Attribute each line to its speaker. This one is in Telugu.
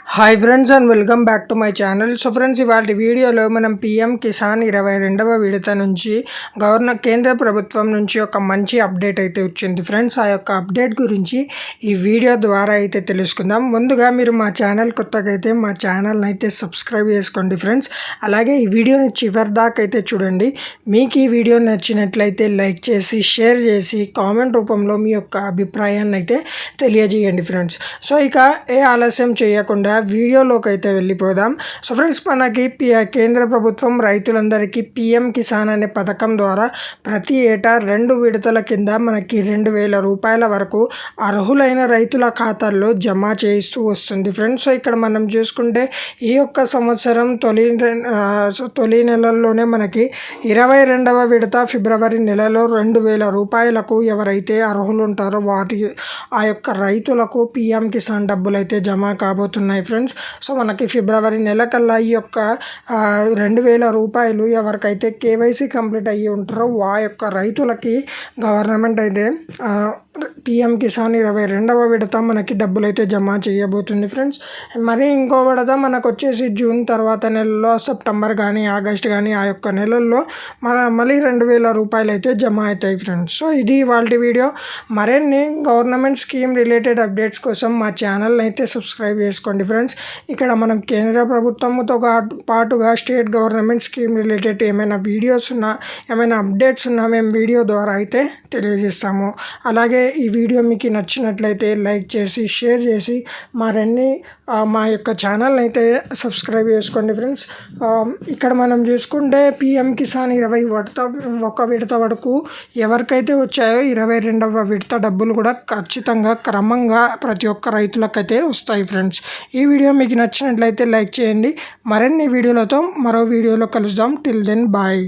Speaker 1: Hi friends and welcome back to my channel. So friends, ఇవాళ వీడియోలో మనం పీఎం కిసాన్ 22వ విడత నుంచి కేంద్ర ప్రభుత్వం నుంచి ఒక మంచి అప్డేట్ అయితే వచ్చింది ఫ్రెండ్స్. ఆ యొక్క అప్డేట్ గురించి ఈ వీడియో ద్వారా అయితే తెలుసుకుందాం. ముందుగా మీరు మా ఛానల్ కొత్తగా అయితే మా ఛానల్ని అయితే సబ్స్క్రైబ్ చేసుకోండి ఫ్రెండ్స్. అలాగే ఈ వీడియోని చివరి దాకా అయితే చూడండి. మీకు ఈ వీడియో నచ్చినట్లయితే లైక్ చేసి షేర్ చేసి కామెంట్ రూపంలో మీ యొక్క అభిప్రాయాన్ని అయితే తెలియజేయండి ఫ్రెండ్స్. సో ఇక ఏ ఆలస్యం చేయకుండా వీడియోలోకి అయితే వెళ్ళిపోదాం. సో ఫ్రెండ్స్, మనకి కేంద్ర ప్రభుత్వం రైతులందరికీ పీఎం కిసాన్ అనే పథకం ద్వారా ప్రతి ఏటా 2 విడతల కింద మనకి 2,000 రూపాయల వరకు అర్హులైన రైతుల ఖాతాల్లో జమ చేయిస్తూ వస్తుంది ఫ్రెండ్స్. సో ఇక్కడ మనం చూసుకుంటే ఈ యొక్క సంవత్సరం తొలి నెలల్లోనే మనకి 22వ విడత ఫిబ్రవరి నెలలో 2,000 రూపాయలకు ఎవరైతే అర్హులు ఉంటారో ఆ యొక్క రైతులకు పీఎం కిసాన్ డబ్బులు అయితే జమ కాబోతున్నాయి ఫ్రెండ్స్. సో మనకి ఫిబ్రవరి నెల కల్లా ఈ యొక్క 2,000 రూపాయలు ఎవరికైతే కేవైసీ కంప్లీట్ అయ్యి ఉంటారో ఆ యొక్క రైతులకి గవర్నమెంట్ అయితే పీఎం కిసాన్ 22వ విడత మనకి డబ్బులు అయితే జమ చేయబోతుంది ఫ్రెండ్స్. మరి ఇంకో విడత మనకు వచ్చేసి జూన్ తర్వాత నెలలో సెప్టెంబర్ కానీ ఆగస్ట్ కానీ ఆ యొక్క నెలల్లో మళ్ళీ 2,000 రూపాయలు అయితే జమ అవుతాయి ఫ్రెండ్స్. సో ఇది ఇవాళ వీడియో. మరిన్ని గవర్నమెంట్ స్కీమ్ రిలేటెడ్ అప్డేట్స్ కోసం మా ఛానల్ని అయితే సబ్స్క్రైబ్ చేసుకోండి ఫ్రెండ్స్. ఇక్కడ మనం కేంద్ర ప్రభుత్వంతో పాటుగా స్టేట్ గవర్నమెంట్ స్కీమ్ రిలేటెడ్ ఏమైనా వీడియోస్ ఉన్నా ఏమైనా అప్డేట్స్ ఉన్నా మేము వీడియో ద్వారా అయితే తెలియజేస్తాము. అలాగే ఈ వీడియో మీకు నచ్చినట్లయితే లైక్ చేసి షేర్ చేసి మా యొక్క ఛానల్ని అయితే సబ్స్క్రైబ్ చేసుకోండి ఫ్రెండ్స్. ఇక్కడ మనం చూసుకుంటే పీఎం కిసాన్ 21 విడత వరకు ఎవరికైతే వచ్చాయో 22వ విడత డబ్బులు కూడా ఖచ్చితంగా క్రమంగా ప్రతి ఒక్క రైతులకైతే వస్తాయి ఫ్రెండ్స్. ఈ వీడియో మీకు నచ్చినట్లయితే లైక్ చేయండి. మరిన్ని వీడియోలతో మరో వీడియోలో కలుద్దాం. Till then bye.